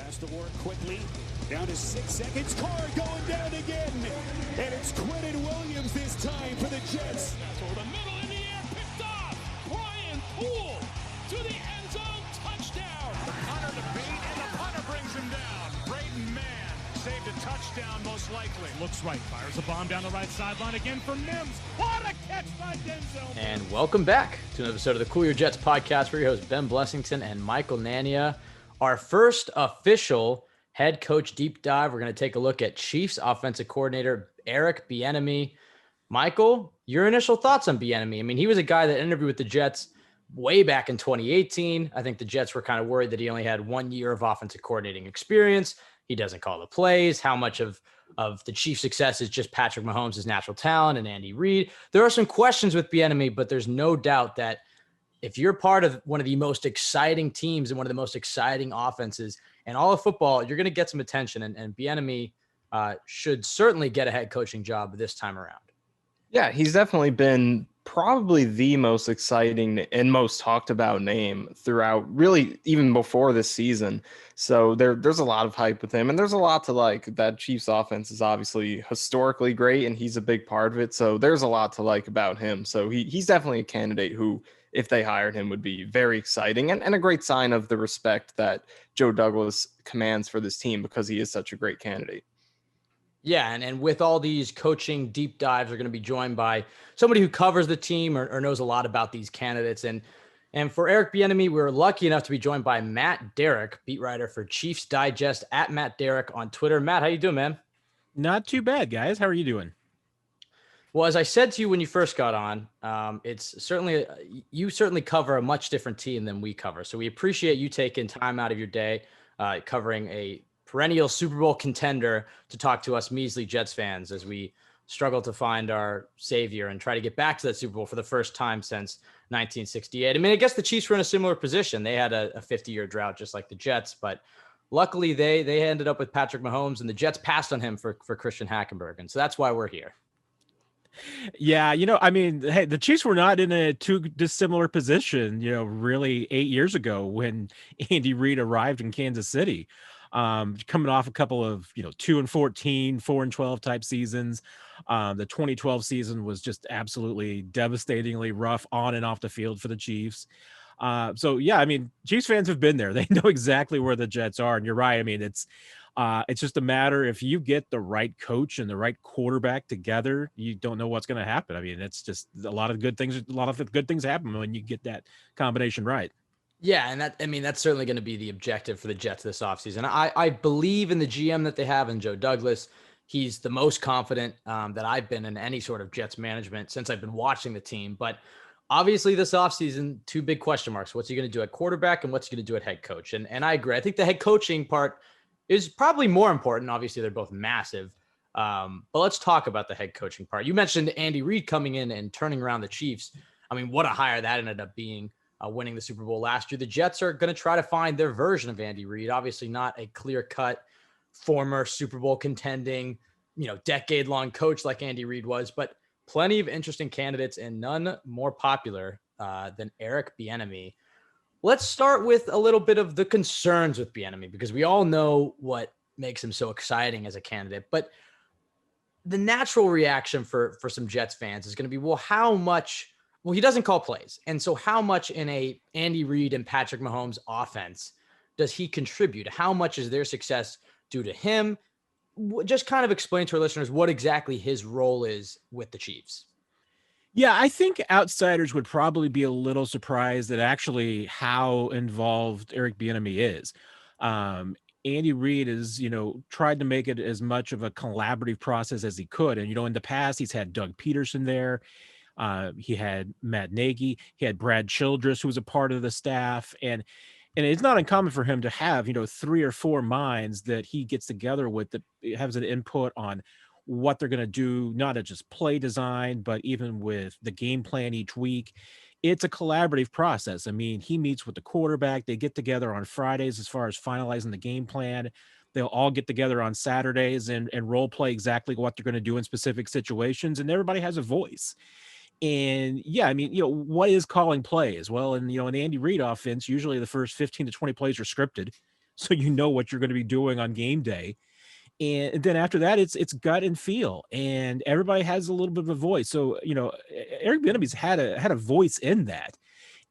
Has to work quickly. Down to 6 seconds. Carr going down again. And it's Quentin Williams this time for the Jets. That's over the middle in the air. Picked off. Brian Poole to the end zone. Touchdown. The punter to beat, and the punter brings him down. Braden Mann saved a touchdown most likely. Looks right. Fires a bomb down the right sideline again for Mims. What a catch by Denzel. And welcome back to another episode of the Cool Your Jets podcast. We're your hosts, Ben Blessington and Michael Nania. Our first official head coach deep dive. We're going to take a look at Chiefs offensive coordinator Eric Bieniemy. Michael, your initial thoughts on Bieniemy? I mean, he was a guy that interviewed with the Jets way back in 2018. I think the Jets were kind of worried that he only had 1 year of offensive coordinating experience. He doesn't call the plays. How much of the Chiefs' success is just Patrick Mahomes' natural talent and Andy Reid? There are some questions with Bieniemy, but there's no doubt that if you're part of one of the most exciting teams and one of the most exciting offenses in all of football, you're going to get some attention. And Bieniemy should certainly get a head coaching job this time around. Yeah, he's definitely been probably the most exciting and most talked about name throughout, really, even before this season. So there's a lot of hype with him, and there's a lot to like. That Chiefs offense is obviously historically great, and he's a big part of it. So there's a lot to like about him. So he's definitely a candidate who, if they hired him, would be very exciting and a great sign of the respect that Joe Douglas commands for this team because he is such a great candidate. Yeah, and with all these coaching deep dives, we're going to be joined by somebody who covers the team or knows a lot about these candidates. And for Eric Bieniemy, we're lucky enough to be joined by Matt Derrick, beat writer for Chiefs Digest, at Matt Derrick on Twitter. Matt, how you doing, man? Not too bad, guys. How are you doing? Well, as I said to you when you first got on, it's certainly you certainly cover a much different team than we cover. So we appreciate you taking time out of your day covering a perennial Super Bowl contender to talk to us measly Jets fans as we struggle to find our savior and try to get back to that Super Bowl for the first time since 1968. I mean, I guess the Chiefs were in a similar position. They had a 50-year drought just like the Jets, but luckily they ended up with Patrick Mahomes, and the Jets passed on him for Christian Hackenberg. And so that's why we're here. Yeah, I mean, hey, the Chiefs were not in a too dissimilar position, really 8 years ago when Andy Reid arrived in Kansas City, coming off a couple of, 2-14, 4-12 type seasons. The 2012 season was just absolutely devastatingly rough on and off the field for the Chiefs. So, yeah, I mean, Chiefs fans have been there. They know exactly where the Jets are. And you're right. I mean, it's just a matter if you get the right coach and the right quarterback together, you don't know what's going to happen. I mean, it's just a lot of good things happen when you get that combination right. Yeah, and that's certainly going to be the objective for the Jets this offseason. I believe in the GM that they have in Joe Douglas. He's the most confident that I've been in any sort of Jets management since I've been watching the team. But obviously this offseason, two big question marks. What's he going to do at quarterback and what's he going to do at head coach? And I agree. I think the head coaching part is probably more important. Obviously, they're both massive. But let's talk about the head coaching part. You mentioned Andy Reid coming in and turning around the Chiefs. I mean, what a hire that ended up being, winning the Super Bowl last year. The Jets are going to try to find their version of Andy Reid. Obviously not a clear-cut former Super Bowl contending, decade-long coach like Andy Reid was, but plenty of interesting candidates and none more popular than Eric Bieniemy. Let's start with a little bit of the concerns with Bieniemy, because we all know what makes him so exciting as a candidate. But the natural reaction for some Jets fans is going to be, how much? Well, he doesn't call plays. And so how much in a Andy Reid and Patrick Mahomes offense does he contribute? How much is their success due to him? Just kind of explain to our listeners what exactly his role is with the Chiefs. Yeah, I think outsiders would probably be a little surprised at actually how involved Eric Bieniemy is. Andy Reid is, tried to make it as much of a collaborative process as he could. And, in the past, he's had Doug Peterson there. He had Matt Nagy. He had Brad Childress, who was a part of the staff. And it's not uncommon for him to have, 3 or 4 minds that he gets together with that has an input on what they're going to do, not at just play design, but even with the game plan each week. It's a collaborative process. I mean, he meets with the quarterback. They get together on Fridays as far as finalizing the game plan. They'll all get together on Saturdays and role play exactly what they're going to do in specific situations. And everybody has a voice. And yeah, I mean, what is calling plays? Well, in the Andy Reid offense, usually the first 15 to 20 plays are scripted. so you know what you're going to be doing on game day. And then after that, it's gut and feel, and everybody has a little bit of a voice. So, Eric Bieniemy's had a voice in that,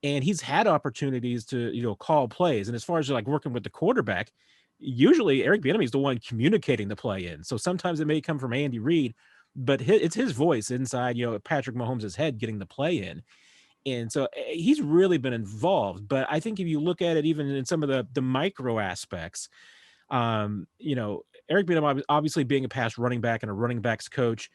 and he's had opportunities to, call plays. And as far as like working with the quarterback, usually Eric Bieniemy is the one communicating the play in. So sometimes it may come from Andy Reid, but it's his voice inside, Patrick Mahomes' head getting the play in. And so he's really been involved. But I think if you look at it, even in some of the micro aspects, Eric Bieniemy, obviously being a past running back and a running backs coach,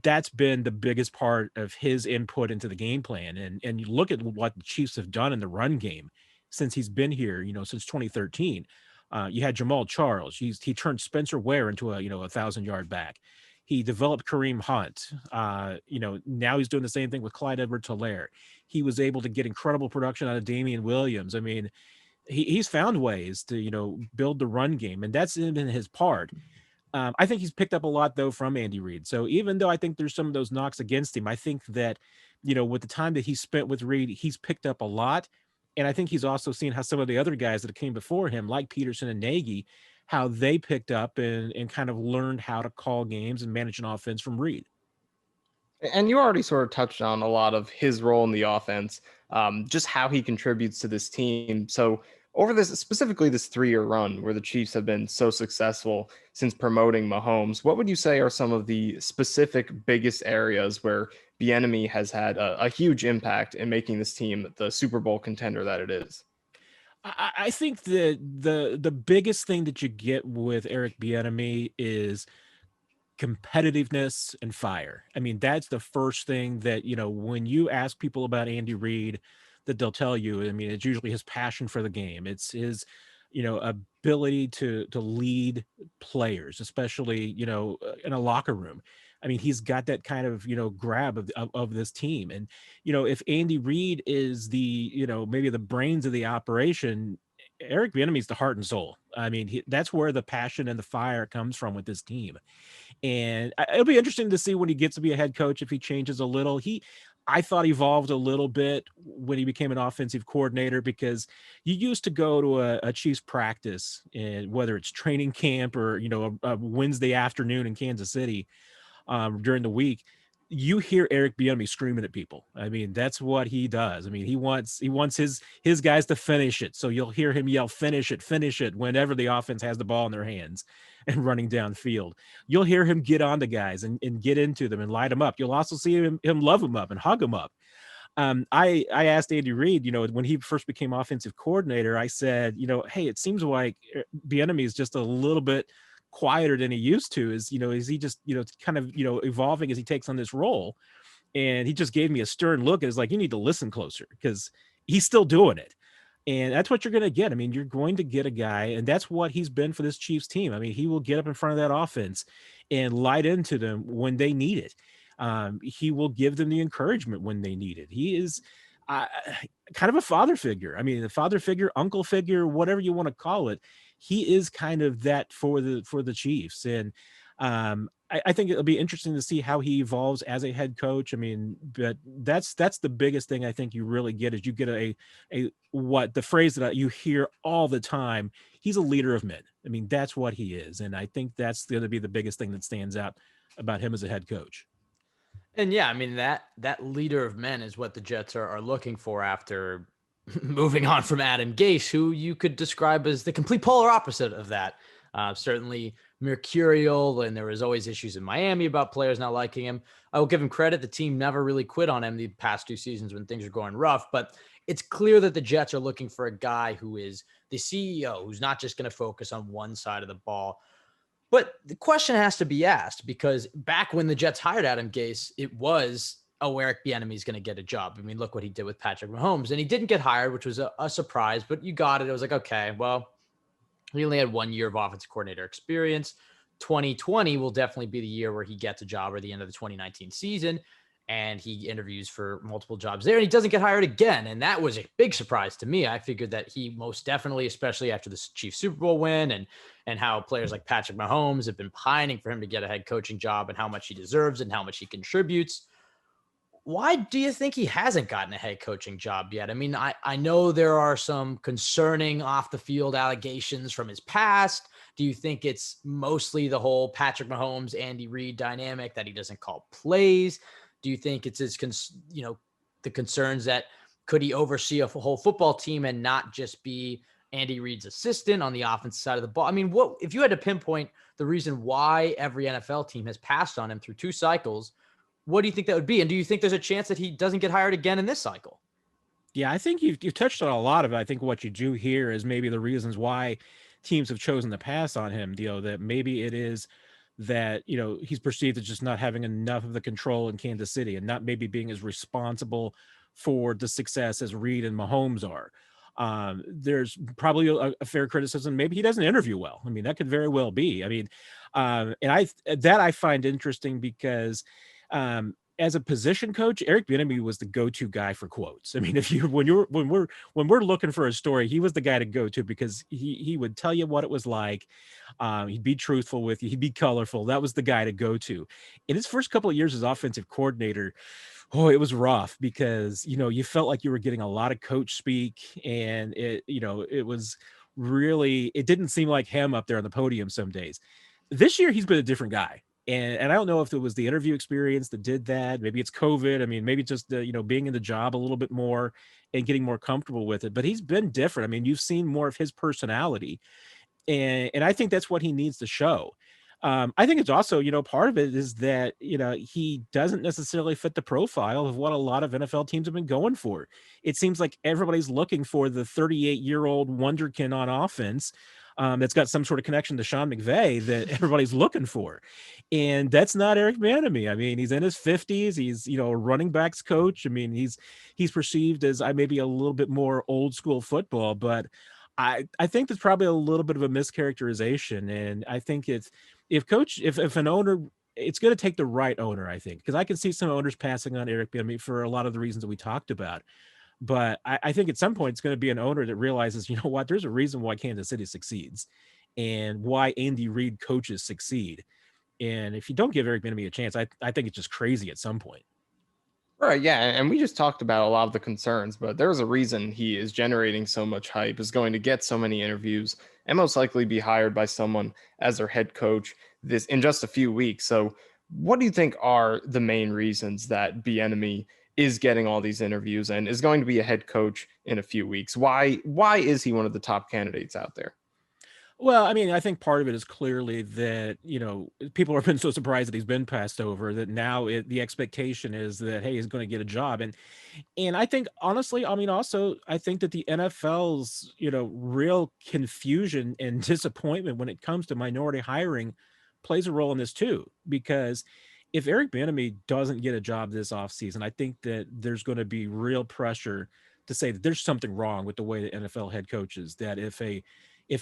that's been the biggest part of his input into the game plan. And you look at what the Chiefs have done in the run game since he's been here, since 2013. You had Jamal Charles. He turned Spencer Ware into a 1,000-yard back. He developed Kareem Hunt. Now he's doing the same thing with Clyde Edwards-Helaire. He was able to get incredible production out of Damian Williams. I mean, he's found ways to, build the run game, and that's been his part. I think he's picked up a lot, though, from Andy Reid. So even though I think there's some of those knocks against him, I think that, with the time that he spent with Reid, he's picked up a lot. And I think he's also seen how some of the other guys that came before him, like Peterson and Nagy, how they picked up and kind of learned how to call games and manage an offense from Reid. And you already sort of touched on a lot of his role in the offense, just how he contributes to this team. So over specifically this 3-year run where the Chiefs have been so successful since promoting Mahomes, what would you say are some of the specific biggest areas where Bieniemy has had a huge impact in making this team the Super Bowl contender that it is? I think that the biggest thing that you get with Eric Bieniemy is competitiveness and fire. I mean, that's the first thing that, when you ask people about Andy Reid, that they'll tell you. I mean, it's usually his passion for the game. It's his, ability to lead players, especially, in a locker room. I mean, he's got that kind of, grab of this team. And, if Andy Reid is the, maybe the brains of the operation, Eric Bieniemy's the heart and soul. I mean, that's where the passion and the fire comes from with this team. And it'll be interesting to see when he gets to be a head coach, if he changes a little. I thought evolved a little bit when he became an offensive coordinator, because you used to go to a Chiefs practice, and whether it's training camp or, a Wednesday afternoon in Kansas City during the week, you hear Eric Bieniemy screaming at people. I mean, that's what he does. I mean, he wants his guys to finish it. So you'll hear him yell, finish it, whenever the offense has the ball in their hands and running downfield. You'll hear him get on the guys and get into them and light them up. You'll also see him love them up and hug them up. I asked Andy Reid, when he first became offensive coordinator, I said, hey, it seems like Bieniemy is just a little bit quieter than he used to. Is he just, kind of, evolving as he takes on this role? And he just gave me a stern look and is like, you need to listen closer, because he's still doing it. And that's what you're going to get. I mean, you're going to get a guy, and that's what he's been for this Chiefs team. I mean, he will get up in front of that offense and light into them when they need it. He will give them the encouragement when they need it. He is kind of a father figure. I mean, a father figure, uncle figure, whatever you want to call it. He is kind of that for the Chiefs. And I think it'll be interesting to see how he evolves as a head coach. I mean, but that's the biggest thing I think you really get, is you get the phrase that you hear all the time. He's a leader of men. I mean, that's what he is. And I think that's going to be the biggest thing that stands out about him as a head coach. And yeah, I mean, that leader of men is what the Jets are looking for after moving on from Adam Gase, who you could describe as the complete polar opposite of that. Certainly mercurial, and there was always issues in Miami about players not liking him. I will give him credit. The team never really quit on him the past 2 seasons when things are going rough, but it's clear that the Jets are looking for a guy who is the CEO, who's not just going to focus on one side of the ball. But the question has to be asked, because back when the Jets hired Adam Gase, it was, oh, Eric Bieniemy is going to get a job. I mean, look what he did with Patrick Mahomes, and he didn't get hired, which was a surprise, but you got it. It was like, okay, well, he only had 1 year of offensive coordinator experience. 2020 will definitely be the year where he gets a job, or the end of the 2019 season, and he interviews for multiple jobs there, and he doesn't get hired again. And that was a big surprise to me. I figured that he most definitely, especially after the Chiefs Super Bowl win and how players like Patrick Mahomes have been pining for him to get a head coaching job, and how much he deserves and how much he contributes. Why do you think he hasn't gotten a head coaching job yet? I mean, I know there are some concerning off the field allegations from his past. Do you think it's mostly the whole Patrick Mahomes, Andy Reid dynamic that he doesn't call plays? Do you think it's the concerns that could he oversee a whole football team and not just be Andy Reid's assistant on the offensive side of the ball? I mean, what if you had to pinpoint the reason why every NFL team has passed on him through 2 cycles? What do you think that would be? And do you think there's a chance that he doesn't get hired again in this cycle? Yeah, I think you've touched on a lot of it. I think what you do here is maybe the reasons why teams have chosen to pass on him, that maybe it is that, he's perceived as just not having enough of the control in Kansas City and not maybe being as responsible for the success as Reid and Mahomes are. There's probably a fair criticism. Maybe he doesn't interview well. I mean, that could very well be. I mean, I find interesting because, as a position coach, Eric Bieniemy was the go-to guy for quotes. I mean, when we're looking for a story, he was the guy to go to because he would tell you what it was like. He'd be truthful with you. He'd be colorful. That was the guy to go to. In his first couple of years as offensive coordinator, it was rough because, you felt like you were getting a lot of coach speak, and it was really, it didn't seem like him up there on the podium some days. This year, he's been a different guy. And I don't know if it was the interview experience that did that. Maybe it's COVID. I mean, maybe just being in the job a little bit more and getting more comfortable with it. But he's been different. I mean, you've seen more of his personality, and I think that's what he needs to show. I think it's also, part of it is that, he doesn't necessarily fit the profile of what a lot of NFL teams have been going for. It seems like everybody's looking for the 38-year-old wonderkin on offense, that's got some sort of connection to Sean McVay that everybody's looking for. And that's not Eric Bieniemy. I mean, he's in his 50s. He's, a running backs coach. I mean, he's perceived as maybe a little bit more old school football, but I think that's probably a little bit of a mischaracterization. And I think if an owner, it's going to take the right owner, I think, because I can see some owners passing on Eric Bieniemy for a lot of the reasons that we talked about. But I think at some point it's going to be an owner that realizes, you know what, there's a reason why Kansas City succeeds and why Andy Reid coaches succeed. And if you don't give Eric Bieniemy a chance, I think it's just crazy at some point. Right, yeah, and we just talked about a lot of the concerns, but there's a reason he is generating so much hype, is going to get so many interviews, and most likely be hired by someone as their head coach this in just a few weeks. So, what do you think are the main reasons that Bieniemy is getting all these interviews and is going to be a head coach in a few weeks? Why is he one of the top candidates out there? Well, I mean, I think part of it is clearly that, people have been so surprised that he's been passed over that now the expectation is that, hey, he's going to get a job. And I think, honestly, I mean, also, I think that the NFL's, real confusion and disappointment when it comes to minority hiring plays a role in this too, because if Eric Bieniemy doesn't get a job this offseason, I think that there's going to be real pressure to say that there's something wrong with the way the NFL head coaches, that if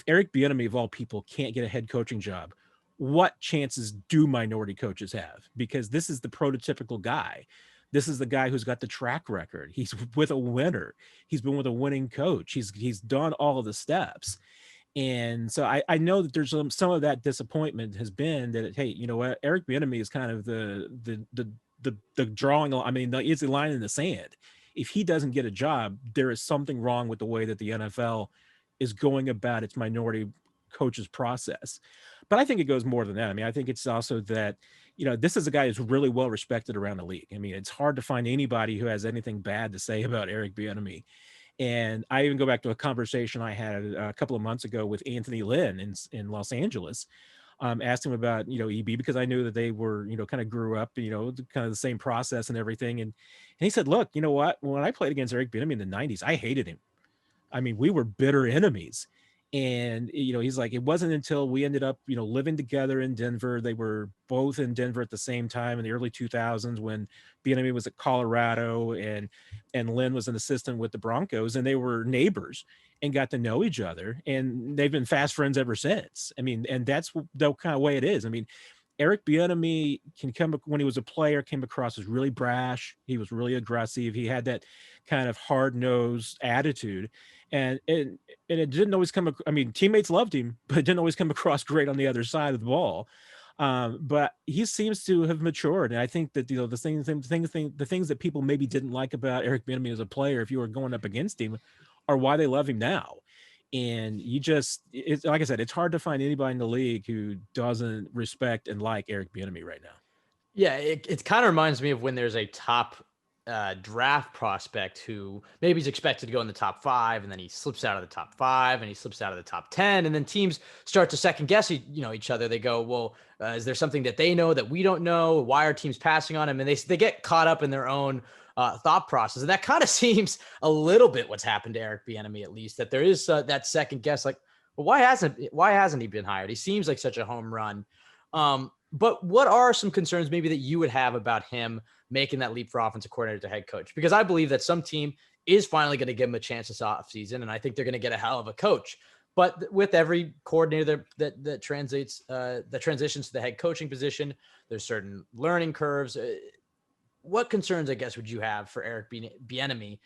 Eric Bieniemy of all people can't get a head coaching job, what chances do minority coaches have? Because this is the prototypical guy. This is the guy who's got the track record. He's with a winner. He's been with a winning coach. He's done all of the steps. And so I know that there's some of that disappointment has been that, hey, you know what, Eric Bieniemy is kind of the drawing. I mean, the easy line in the sand. If he doesn't get a job, there is something wrong with the way that the NFL is going about its minority coaches process. But I think it goes more than that. I mean, I think it's also that, this is a guy who's really well respected around the league. I mean, it's hard to find anybody who has anything bad to say about Eric Bieniemy. And I even go back to a conversation I had a couple of months ago with Anthony Lynn in Los Angeles. Asked him about, EB, because I knew that they were, kind of grew up, kind of the same process and everything. And he said, look, you know what, when I played against Eric Bieniemy in the 90s, I hated him. I mean, we were bitter enemies. And, he's like, it wasn't until we ended up, living together in Denver. They were both in Denver at the same time in the early 2000s when Bieniemy was at Colorado and Lynn was an assistant with the Broncos, and they were neighbors and got to know each other. And they've been fast friends ever since. I mean, and that's the kind of way it is. I mean, Eric Bieniemy when he was a player, came across as really brash. He was really aggressive. He had that kind of hard-nosed attitude. And it didn't always I mean, teammates loved him, but it didn't always come across great on the other side of the ball. But he seems to have matured, and I think that the things that people maybe didn't like about Eric Bieniemy as a player, if you were going up against him, are why they love him now. And it's like I said, it's hard to find anybody in the league who doesn't respect and like Eric Bieniemy right now. Yeah, it kind of reminds me of when there's a top draft prospect who maybe he's expected to go in the top 5, and then he slips out of the top 5, and he slips out of the top 10, and then teams start to second guess each other. They go, well, is there something that they know that we don't know? Why are teams passing on him? And they get caught up in their own thought process, and that kind of seems a little bit what's happened to Eric Bieniemy, at least, that there is that second guess, like, well, why hasn't he been hired? He seems like such a home run. But what are some concerns maybe that you would have about him making that leap for offensive coordinator to head coach? Because I believe that some team is finally going to give him a chance this offseason, and I think they're going to get a hell of a coach. But with every coordinator that transitions to the head coaching position, there's certain learning curves. What concerns, I guess, would you have for Eric Bieniemy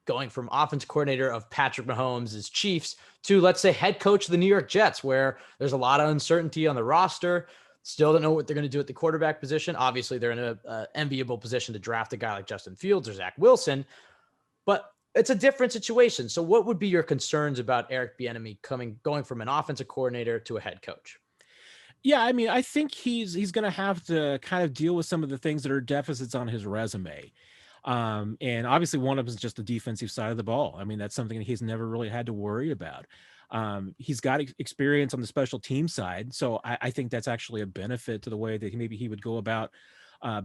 going from offensive coordinator of Patrick Mahomes' Chiefs to, let's say, head coach of the New York Jets, where there's a lot of uncertainty on the roster? Still don't know what they're going to do at the quarterback position. Obviously, they're in an enviable position to draft a guy like Justin Fields or Zach Wilson, but it's a different situation. So what would be your concerns about Eric Bieniemy going from an offensive coordinator to a head coach? Yeah, I mean, I think he's going to have to kind of deal with some of the things that are deficits on his resume. And obviously one of them is just the defensive side of the ball. I mean, that's something that he's never really had to worry about. He's got experience on the special team side. So I think that's actually a benefit to the way that he would go about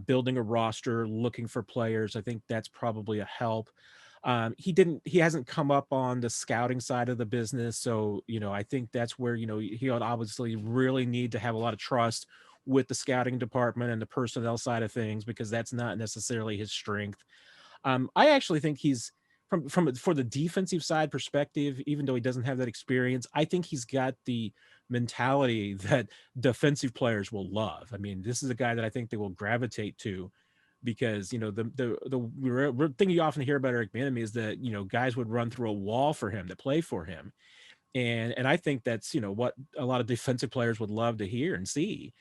building a roster, looking for players. I think that's probably a help. He hasn't come up on the scouting side of the business. So, I think that's where, he would obviously really need to have a lot of trust with the scouting department and the personnel side of things, because that's not necessarily his strength. I actually think he's for the defensive side perspective, even though he doesn't have that experience, I think he's got the mentality that defensive players will love. I mean, this is a guy that I think they will gravitate to, because the thing you often hear about Eric Bieniemy is that guys would run through a wall for him to play for him, and I think that's what a lot of defensive players would love to hear and see.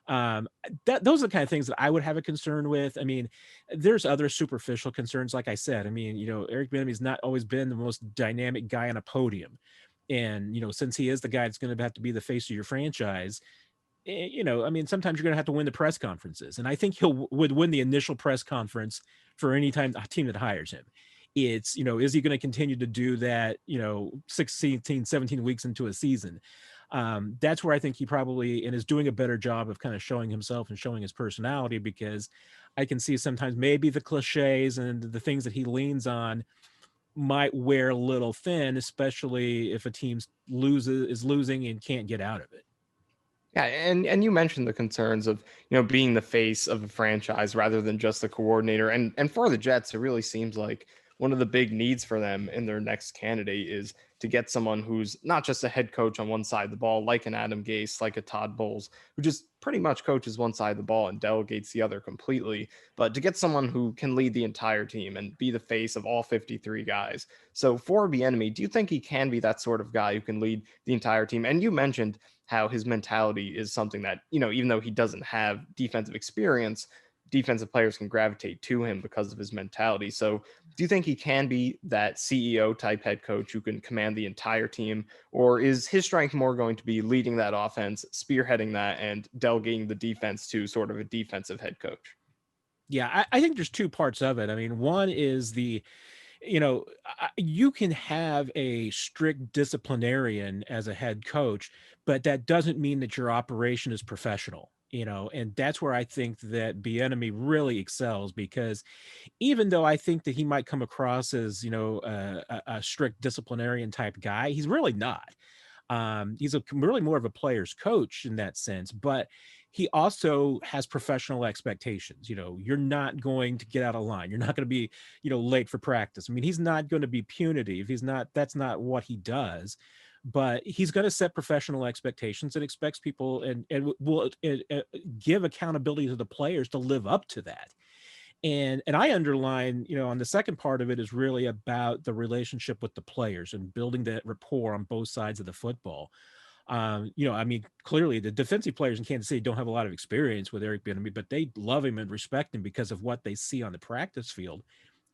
Those are the kind of things that I would have a concern with. I mean, there's other superficial concerns, like I said. I mean, Eric Bieniemy's not always been the most dynamic guy on a podium, and since he is the guy that's going to have to be the face of your franchise, I mean, sometimes you're going to have to win the press conferences, and I think would win the initial press conference for any team that hires him. It's, is he going to continue to do that, 16, 17 weeks into a season? That's where I think he probably is doing a better job of kind of showing himself and showing his personality, because I can see sometimes maybe the cliches and the things that he leans on might wear a little thin, especially if a team is losing and can't get out of it. Yeah, and you mentioned the concerns of being the face of a franchise rather than just the coordinator, and for the Jets, it really seems like one of the big needs for them in their next candidate is to get someone who's not just a head coach on one side of the ball, like an Adam Gase, like a Todd Bowles, who just pretty much coaches one side of the ball and delegates the other completely, but to get someone who can lead the entire team and be the face of all 53 guys. So for Bieniemy, do you think he can be that sort of guy who can lead the entire team? And you mentioned how his mentality is something that, even though he doesn't have defensive experience, defensive players can gravitate to him because of his mentality. So do you think he can be that CEO type head coach who can command the entire team, or is his strength more going to be leading that offense, spearheading that, and delegating the defense to sort of a defensive head coach? Yeah, I think there's two parts of it. I mean, one is you can have a strict disciplinarian as a head coach, but that doesn't mean that your operation is professional. And that's where I think that Bieniemy really excels, because even though I think that he might come across as, a strict disciplinarian type guy, he's really not. He's really more of a player's coach in that sense, but he also has professional expectations. You're not going to get out of line. You're not going to be, late for practice. I mean, he's not going to be punitive. That's not what he does. But he's going to set professional expectations and expects people and will give accountability to the players to live up to that. And I underline, on the second part of it is really about the relationship with the players and building that rapport on both sides of the football. I mean, clearly the defensive players in Kansas City don't have a lot of experience with Eric Bieniemy, but they love him and respect him because of what they see on the practice field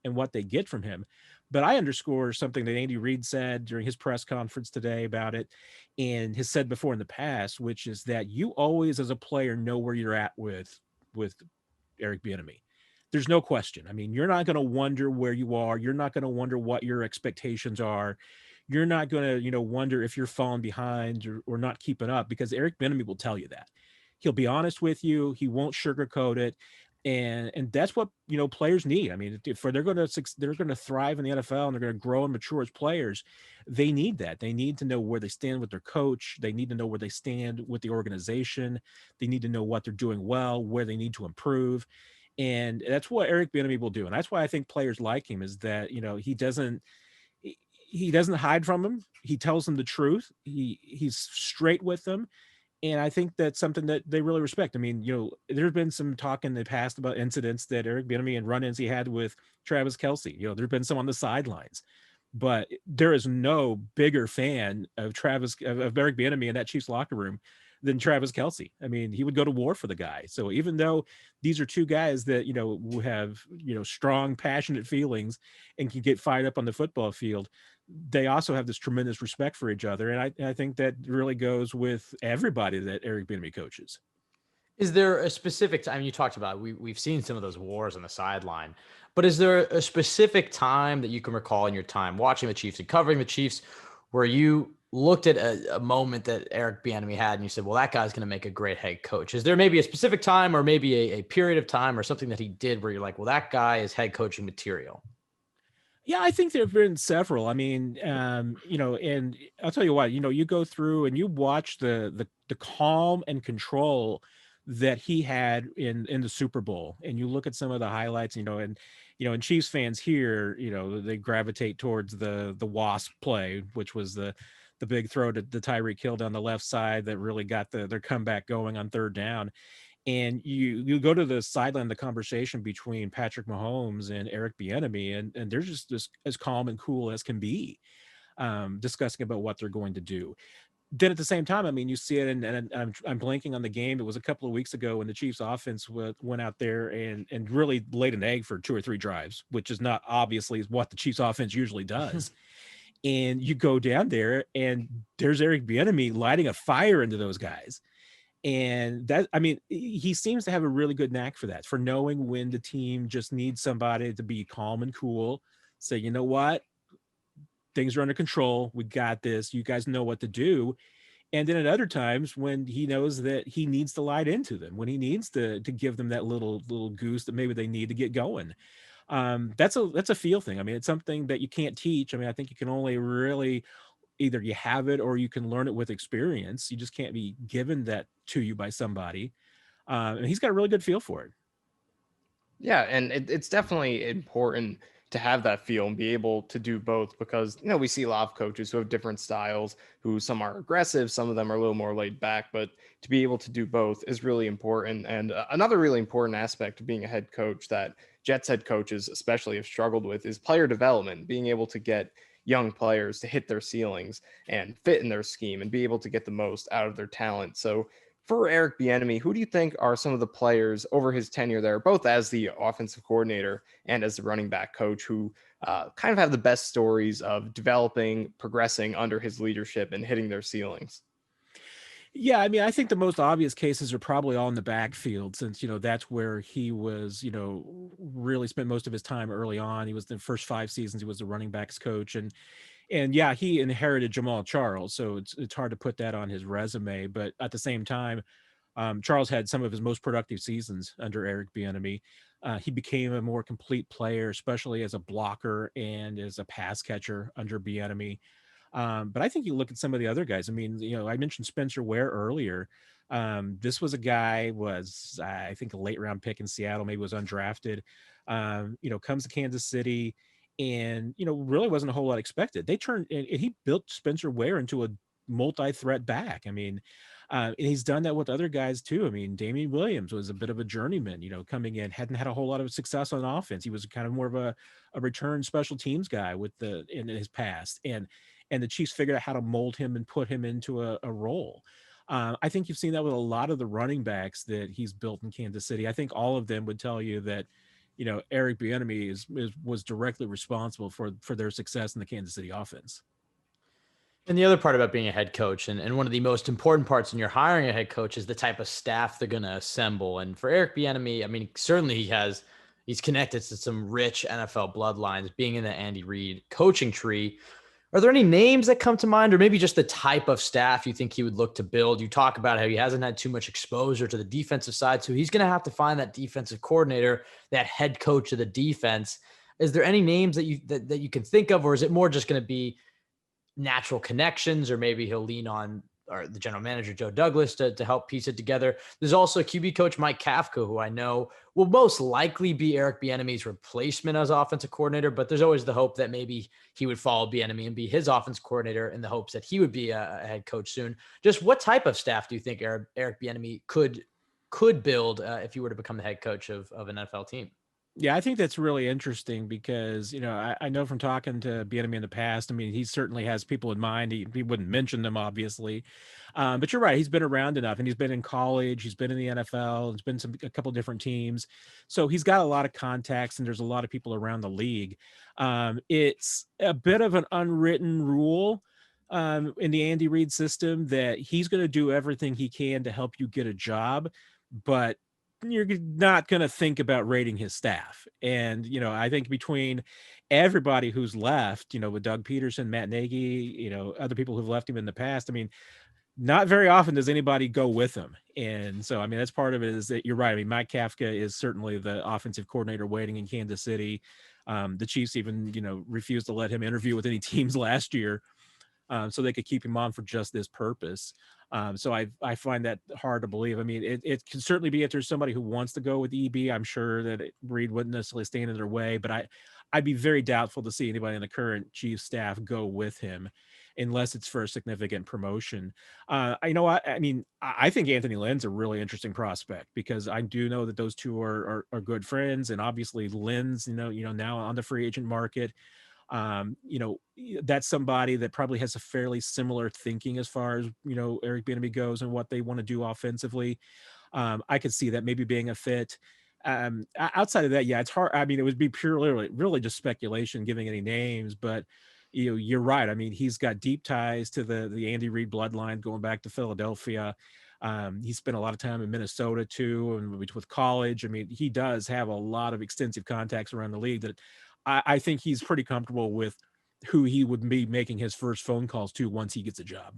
and what they get from him. But I underscore something that Andy Reid said during his press conference today about it, and has said before in the past, which is that you always, as a player, know where you're at with Eric Bieniemy. There's no question. I mean, you're not going to wonder where you are. You're not going to wonder what your expectations are. You're not going to, wonder if you're falling behind or not keeping up, because Eric Bieniemy will tell you that. He'll be honest with you. He won't sugarcoat it. And that's what, players need. I mean, if they're going to thrive in the NFL and they're going to grow and mature as players, they need that. They need to know where they stand with their coach. They need to know where they stand with the organization. They need to know what they're doing well, where they need to improve. And that's what Eric Bieniemy will do. And that's why I think players like him, is that, he doesn't hide from them. He tells them the truth. He's straight with them. And I think that's something that they really respect. I mean, there's been some talk in the past about incidents that Eric Bieniemy and run-ins he had with Travis Kelce. There's been some on the sidelines, but there is no bigger fan of Eric Bieniemy in that Chiefs locker room than Travis Kelce. I mean, he would go to war for the guy. So even though these are two guys that, who have, strong, passionate feelings and can get fired up on the football field, they also have this tremendous respect for each other. And I think that really goes with everybody that Eric Bieniemy coaches. Is there a specific time you talked about? We've seen some of those wars on the sideline, but is there a specific time that you can recall in your time watching the Chiefs and covering the Chiefs where you looked at a moment that Eric Bieniemy had and you said, well, that guy's going to make a great head coach? Is there maybe a specific time or maybe a period of time or something that he did where you're like, well, that guy is head coaching material? Yeah, I think there have been several. I mean, and I'll tell you what, you go through and you watch the calm and control that he had in the Super Bowl, and you look at some of the highlights, and Chiefs fans here, they gravitate towards the wasp play, which was the big throw to the Tyreek Hill down the left side that really got their comeback going on third down. And you go to the sideline, the conversation between Patrick Mahomes and Eric Bieniemy, and they're just as calm and cool as can be, discussing about what they're going to do. Then at the same time, I mean, you see it, and I'm blanking on the game. It was a couple of weeks ago when the Chiefs offense went out there and really laid an egg for 2 or 3 drives, which is not obviously what the Chiefs offense usually does. And you go down there and there's Eric Bieniemy lighting a fire into those guys. And that, I mean, he seems to have a really good knack for that, for knowing when the team just needs somebody to be calm and cool, say, you know what, things are under control. We got this. You guys know what to do. And then at other times when he knows that he needs to light into them, when he needs to give them that little goose that maybe they need to get going. That's a feel thing. I mean, it's something that you can't teach. I mean, I think you can only really, either you have it or you can learn it with experience. You just can't be given that to you by somebody. And he's got a really good feel for it. Yeah, and it's definitely important to have that feel and be able to do both, because we see a lot of coaches who have different styles, who some are aggressive, some of them are a little more laid back, but to be able to do both is really important. And another really important aspect of being a head coach that Jets head coaches especially have struggled with is player development, being able to get young players to hit their ceilings and fit in their scheme and be able to get the most out of their talent. So for Eric Bieniemy, who do you think are some of the players over his tenure there, both as the offensive coordinator and as the running back coach, who kind of have the best stories of developing, progressing under his leadership and hitting their ceilings? Yeah, I mean, I think the most obvious cases are probably all in the backfield, since, that's where he was, really spent most of his time early on. He was the first 5 seasons, he was the running backs coach. And yeah, he inherited Jamal Charles, so it's hard to put that on his resume. But at the same time, Charles had some of his most productive seasons under Eric Bieniemy. He became a more complete player, especially as a blocker and as a pass catcher under Bieniemy. But I think you look at some of the other guys. I mean, I mentioned Spencer Ware earlier. This was a guy, I think a late round pick in Seattle, maybe was undrafted, comes to Kansas City, and, really wasn't a whole lot expected. And he built Spencer Ware into a multi-threat back. I mean, and he's done that with other guys too. I mean, Damian Williams was a bit of a journeyman, coming in, hadn't had a whole lot of success on offense. He was kind of more of a return special teams guy in his past. And and the Chiefs figured out how to mold him and put him into a role. I think you've seen that with a lot of the running backs that he's built in Kansas City. I think all of them would tell you that, Eric Bieniemy was directly responsible for their success in the Kansas City offense. And the other part about being a head coach, and one of the most important parts when you're hiring a head coach, is the type of staff they're going to assemble. And for Eric Bieniemy, I mean, certainly he's connected to some rich NFL bloodlines, being in the Andy Reid coaching tree. Are there any names that come to mind, or maybe just the type of staff you think he would look to build? You talk about how he hasn't had too much exposure to the defensive side, so he's going to have to find that defensive coordinator, that head coach of the defense. Is there any names that you can think of, or is it more just going to be natural connections, or maybe he'll lean on the general manager, Joe Douglas, to help piece it together? There's also QB coach Mike Kafka, who I know will most likely be Eric Bieniemy's replacement as offensive coordinator, but there's always the hope that maybe he would follow Bieniemy and be his offense coordinator in the hopes that he would be a head coach soon. Just what type of staff do you think Eric Bieniemy could build if he were to become the head coach of an NFL team? Yeah, I think that's really interesting because, I know from talking to Bieniemy in the past, I mean, he certainly has people in mind. He wouldn't mention them, obviously. But you're right. He's been around enough, and he's been in college. He's been in the NFL. He's been a couple of different teams. So he's got a lot of contacts, and there's a lot of people around the league. It's a bit of an unwritten rule in the Andy Reid system that he's going to do everything he can to help you get a job, but you're not going to think about rating his staff. And, I think between everybody who's left, with Doug Peterson, Matt Nagy, other people who've left him in the past, I mean, not very often does anybody go with him. And so, I mean, that's part of it, is that you're right. I mean, Mike Kafka is certainly the offensive coordinator waiting in Kansas City. The Chiefs even, refused to let him interview with any teams last year. So they could keep him on for just this purpose. So I find that hard to believe. I mean, it can certainly be if there's somebody who wants to go with EB, I'm sure that Reid wouldn't necessarily stand in their way, but I'd be very doubtful to see anybody in the current Chiefs staff go with him unless it's for a significant promotion. I mean, I think Anthony Lynn's a really interesting prospect because I do know that those two are good friends, and obviously Lynn's, now on the free agent market. That's somebody that probably has a fairly similar thinking as far as, Eric Bieniemy goes and what they want to do offensively. I could see that maybe being a fit. Outside of that, yeah, it's hard. I mean, it would be purely really just speculation giving any names, but you're right. I mean, he's got deep ties to the Andy Reid bloodline going back to Philadelphia. He spent a lot of time in Minnesota too, and with college. I mean, he does have a lot of extensive contacts around the league that I think he's pretty comfortable with who he would be making his first phone calls to once he gets a job.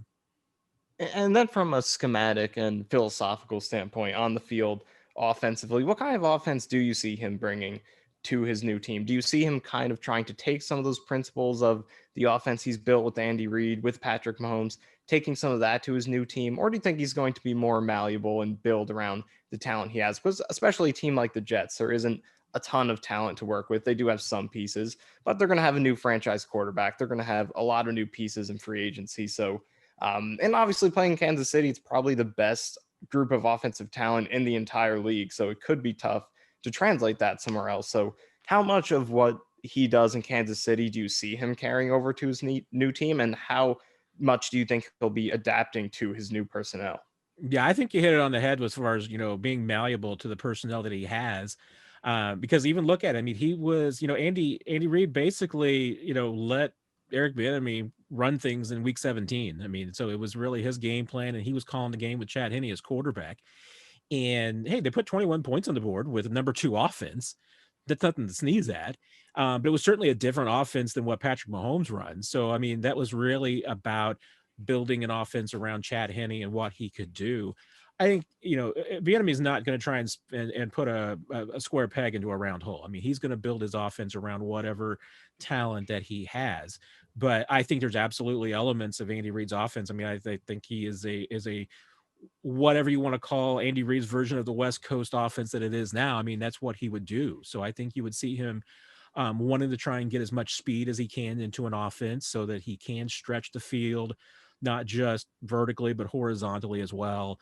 And then from a schematic and philosophical standpoint on the field offensively, what kind of offense do you see him bringing to his new team? Do you see him kind of trying to take some of those principles of the offense he's built with Andy Reid, with Patrick Mahomes, taking some of that to his new team? Or do you think he's going to be more malleable and build around the talent he has? Because especially a team like the Jets, there isn't a ton of talent to work with. They do have some pieces, but they're going to have a new franchise quarterback. They're going to have a lot of new pieces in free agency. So, and obviously playing in Kansas City, it's probably the best group of offensive talent in the entire league. So it could be tough to translate that somewhere else. So how much of what he does in Kansas City do you see him carrying over to his new team? And how much do you think he'll be adapting to his new personnel? Yeah, I think you hit it on the head as far as, being malleable to the personnel that he has. Because even look at it, I mean, he was, Andy Reid basically, let Eric Bieniemy run things in week 17. I mean, so it was really his game plan, and he was calling the game with Chad Henne as quarterback. And hey, they put 21 points on the board with a number 2 offense. That's nothing to sneeze at. But it was certainly a different offense than what Patrick Mahomes runs. So, I mean, that was really about building an offense around Chad Henne and what he could do. I think, Bieniemy is not going to try and put a square peg into a round hole. I mean, he's going to build his offense around whatever talent that he has. But I think there's absolutely elements of Andy Reid's offense. I mean, I think he is a whatever you want to call Andy Reid's version of the West Coast offense that it is now. I mean, that's what he would do. So I think you would see him wanting to try and get as much speed as he can into an offense so that he can stretch the field, not just vertically, but horizontally as well.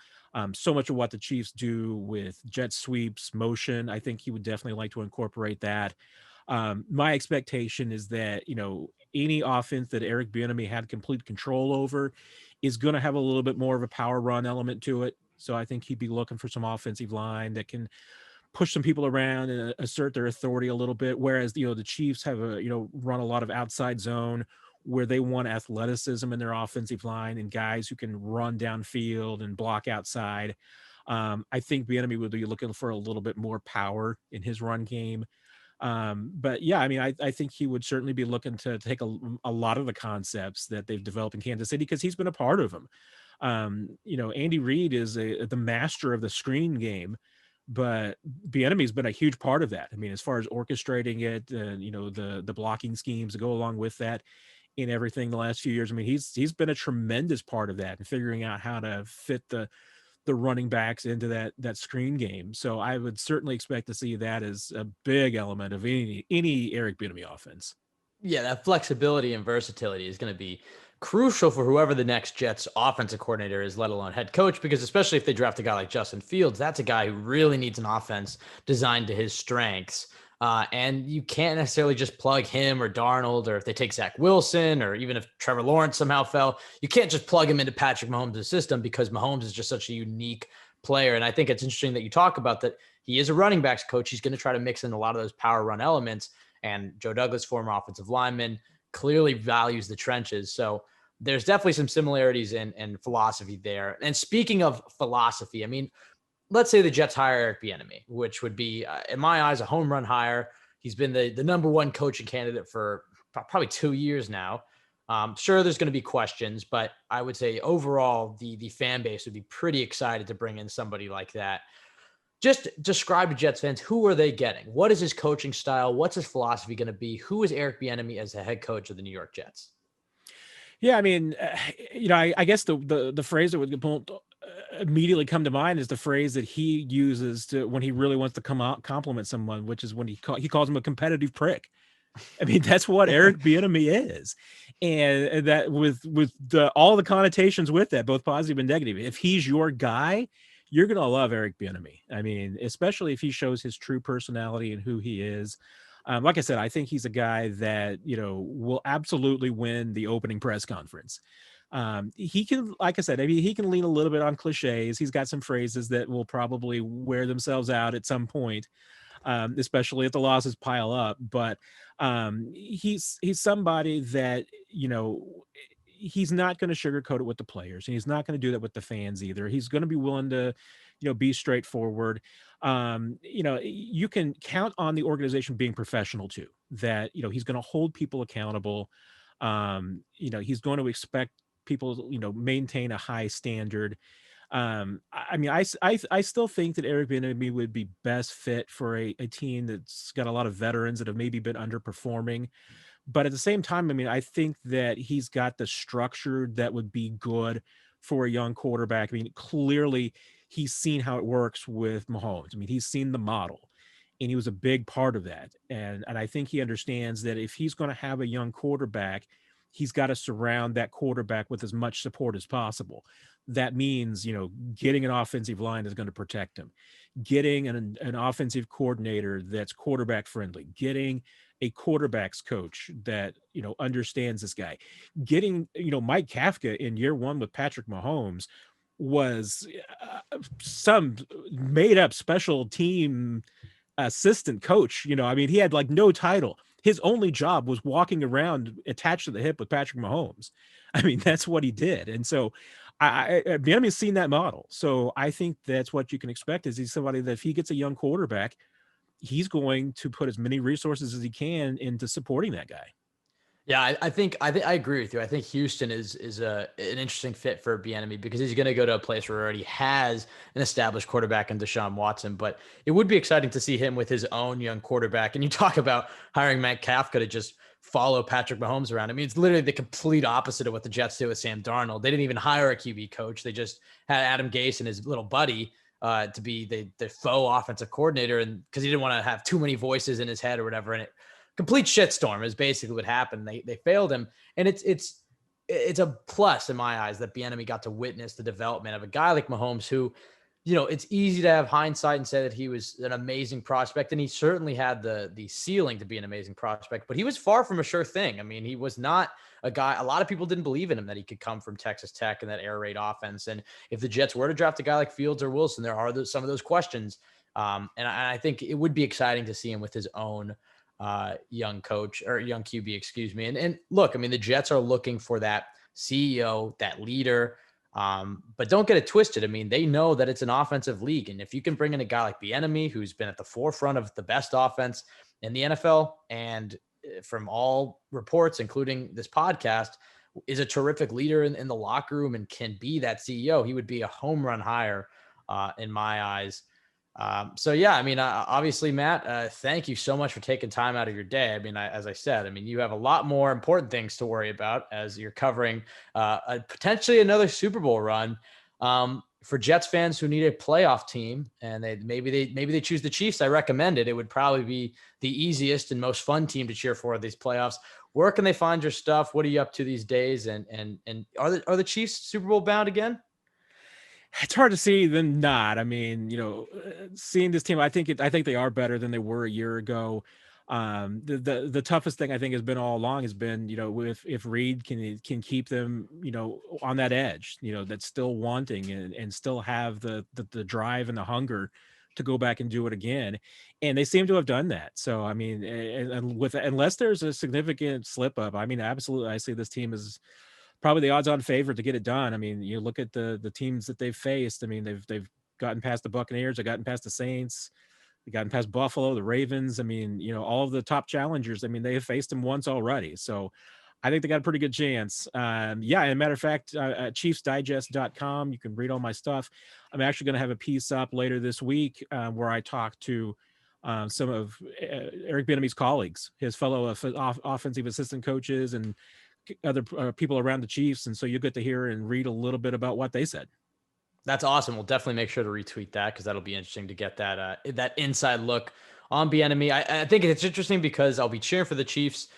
So much of what the Chiefs do with jet sweeps, motion, I think he would definitely like to incorporate that. My expectation is that, any offense that Eric Bieniemy had complete control over is going to have a little bit more of a power run element to it. So I think he'd be looking for some offensive line that can push some people around and assert their authority a little bit. Whereas, the Chiefs have run a lot of outside zone where they want athleticism in their offensive line and guys who can run downfield and block outside. I think Bieniemy would be looking for a little bit more power in his run game. But yeah, I mean, I think he would certainly be looking to take a lot of the concepts that they've developed in Kansas City because he's been a part of them. Andy Reid is the master of the screen game, but Bieniemy's been a huge part of that. I mean, as far as orchestrating it and, the blocking schemes that go along with that in everything the last few years. I mean, he's been a tremendous part of that and figuring out how to fit the running backs into that screen game. So I would certainly expect to see that as a big element of any Eric Bieniemy offense. Yeah, that flexibility and versatility is going to be crucial for whoever the next Jets offensive coordinator is, let alone head coach, because especially if they draft a guy like Justin Fields, that's a guy who really needs an offense designed to his strengths. And you can't necessarily just plug him or Darnold, or if they take Zach Wilson, or even if Trevor Lawrence somehow fell, you can't just plug him into Patrick Mahomes' system because Mahomes is just such a unique player. And I think it's interesting that you talk about that. He is a running backs coach. He's going to try to mix in a lot of those power run elements. And Joe Douglas, former offensive lineman, clearly values the trenches. So there's definitely some similarities in philosophy there. And speaking of philosophy, I mean, let's say the Jets hire Eric Bieniemy, which would be, in my eyes, a home run hire. He's been the number one coaching candidate for probably 2 years now. Sure, there's going to be questions, but I would say overall, the fan base would be pretty excited to bring in somebody like that. Just describe to Jets fans, who are they getting? What is his coaching style? What's his philosophy going to be? Who is Eric Bieniemy as the head coach of the New York Jets? Yeah, I mean, I guess the phrase that would immediately come to mind is the phrase that he uses when he really wants to compliment someone, which is when he calls him a competitive prick. I mean, that's what Eric Bieniemy is, and that with all the connotations with that, both positive and negative. If he's your guy, you're gonna love Eric Bieniemy. I mean, especially if he shows his true personality and who he is. Like I said, I think he's a guy that, will absolutely win the opening press conference. He can, like I said, I mean, he can lean a little bit on cliches. He's got some phrases that will probably wear themselves out at some point, especially if the losses pile up. But he's somebody that, he's not going to sugarcoat it with the players, and he's not going to do that with the fans either. He's going to be willing to, be straightforward. You can count on the organization being professional too, that, he's going to hold people accountable. He's going to expect people, maintain a high standard. I mean, I still think that Eric Bieniemy would be best fit for a team that's got a lot of veterans that have maybe been underperforming. But at the same time, I mean, I think that he's got the structure that would be good for a young quarterback. I mean, clearly he's seen how it works with Mahomes. I mean, he's seen the model, and he was a big part of that. And I think he understands that if he's going to have a young quarterback, he's got to surround that quarterback with as much support as possible. That means, getting an offensive line that's going to protect him, getting an offensive coordinator that's quarterback friendly, getting a quarterback's coach that, understands this guy, getting, Mike Kafka in year one with Patrick Mahomes was some made up special team assistant coach. I mean, he had like no title. His only job was walking around attached to the hip with Patrick Mahomes. I mean, that's what he did. And so Bieniemy's seen that model. So I think that's what you can expect is he's somebody that if he gets a young quarterback, he's going to put as many resources as he can into supporting that guy. Yeah, I think I agree with you. I think Houston is an interesting fit for Bieniemy because he's going to go to a place where he already has an established quarterback in Deshaun Watson. But it would be exciting to see him with his own young quarterback. And you talk about hiring Matt Kafka to just follow Patrick Mahomes around. I mean, it's literally the complete opposite of what the Jets did with Sam Darnold. They didn't even hire a QB coach. They just had Adam Gase and his little buddy to be the faux offensive coordinator, and because he didn't want to have too many voices in his head or whatever. And it complete shitstorm is basically what happened. They failed him, and it's a plus in my eyes that Bieniemy got to witness the development of a guy like Mahomes, who it's easy to have hindsight and say that he was an amazing prospect, and he certainly had the ceiling to be an amazing prospect, but he was far from a sure thing. I mean, he was not a guy, a lot of people didn't believe in him, that he could come from Texas Tech and that air raid offense. And if the Jets were to draft a guy like Fields or Wilson, there are some of those questions. And I think it would be exciting to see him with his own young coach, or young QB, excuse me. And look, I mean, the Jets are looking for that CEO, that leader. But don't get it twisted. I mean, they know that it's an offensive league. And if you can bring in a guy like Bieniemy, who's been at the forefront of the best offense in the NFL, and from all reports, including this podcast, is a terrific leader in the locker room and can be that CEO, he would be a home run hire in my eyes. So yeah, I mean, obviously, Matt, thank you so much for taking time out of your day. I mean, as I said, I mean, you have a lot more important things to worry about as you're covering potentially another Super Bowl run. For Jets fans who need a playoff team, and maybe they choose the Chiefs, I recommend it. It would probably be the easiest and most fun team to cheer for these playoffs. Where can they find your stuff? What are you up to these days? And are the Chiefs Super Bowl bound again? It's hard to see them not. I mean, seeing this team, I think they are better than they were a year ago. The toughest thing I think has been all along has been, if Reid can keep them, on that edge, that's still wanting and still have the drive and the hunger to go back and do it again. And they seem to have done that. So, I mean, unless there's a significant slip up, I mean, absolutely, I see this team as probably the odds-on favorite to get it done. I mean, you look at the teams that they've faced. I mean, they've gotten past the Buccaneers, they've gotten past the Saints, they've gotten past Buffalo, the Ravens. I mean, all of the top challengers. I mean, they have faced them once already. So I think they got a pretty good chance. Yeah, and matter of fact, at ChiefsDigest.com, you can read all my stuff. I'm actually going to have a piece up later this week where I talk to some of Eric Bieniemy's colleagues, his fellow offensive assistant coaches, and other people around the Chiefs. And so you'll get to hear and read a little bit about what they said. That's awesome. We'll definitely make sure to retweet that, because that'll be interesting to get that inside look on Bieniemy. I think it's interesting because I'll be cheering for the Chiefs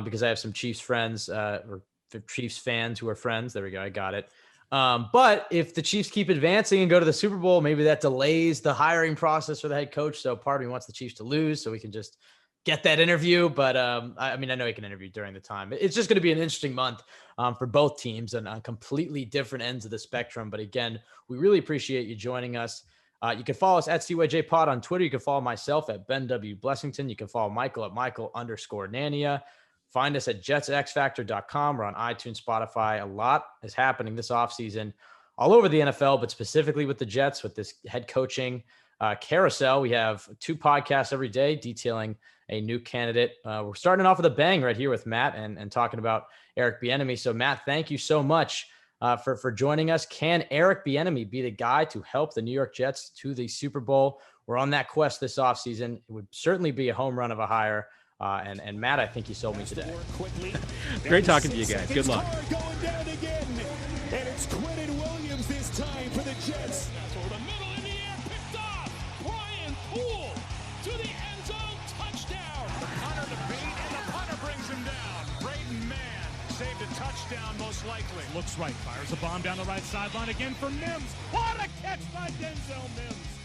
because I have some Chiefs friends or Chiefs fans who are friends. There we go. I got it. But if the Chiefs keep advancing and go to the Super Bowl, maybe that delays the hiring process for the head coach. So part of me wants the Chiefs to lose so we can just get that interview. But I mean, I know he can interview during the time. It's just going to be an interesting month for both teams and on completely different ends of the spectrum. But again, we really appreciate you joining us. You can follow us at CYJ Pod on Twitter. You can follow myself at Ben W. Blessington. You can follow Michael at Michael_Nania. Find us at JetsXFactor.com. We're on iTunes, Spotify. A lot is happening this offseason all over the NFL, but specifically with the Jets, with this head coaching carousel. We have 2 podcasts every day detailing a new candidate. We're starting off with a bang right here with Matt and talking about Eric Bieniemy. So Matt, thank you so much for joining us. Can Eric Bieniemy be the guy to help the New York Jets to the Super Bowl? We're on that quest this offseason. It would certainly be a home run of a hire. And Matt, I think you sold me today. Great talking to you guys. Good luck. Going down again. And it's Quentin Williams this time for the Jets. For the middle in the air, picked off. Brian Poole to the end zone, touchdown. Hunter to beat, and the punter brings him down. Braden Mann saved a touchdown, most likely. Looks right, fires a bomb down the right sideline again for Mims. What a catch by Denzel Mims.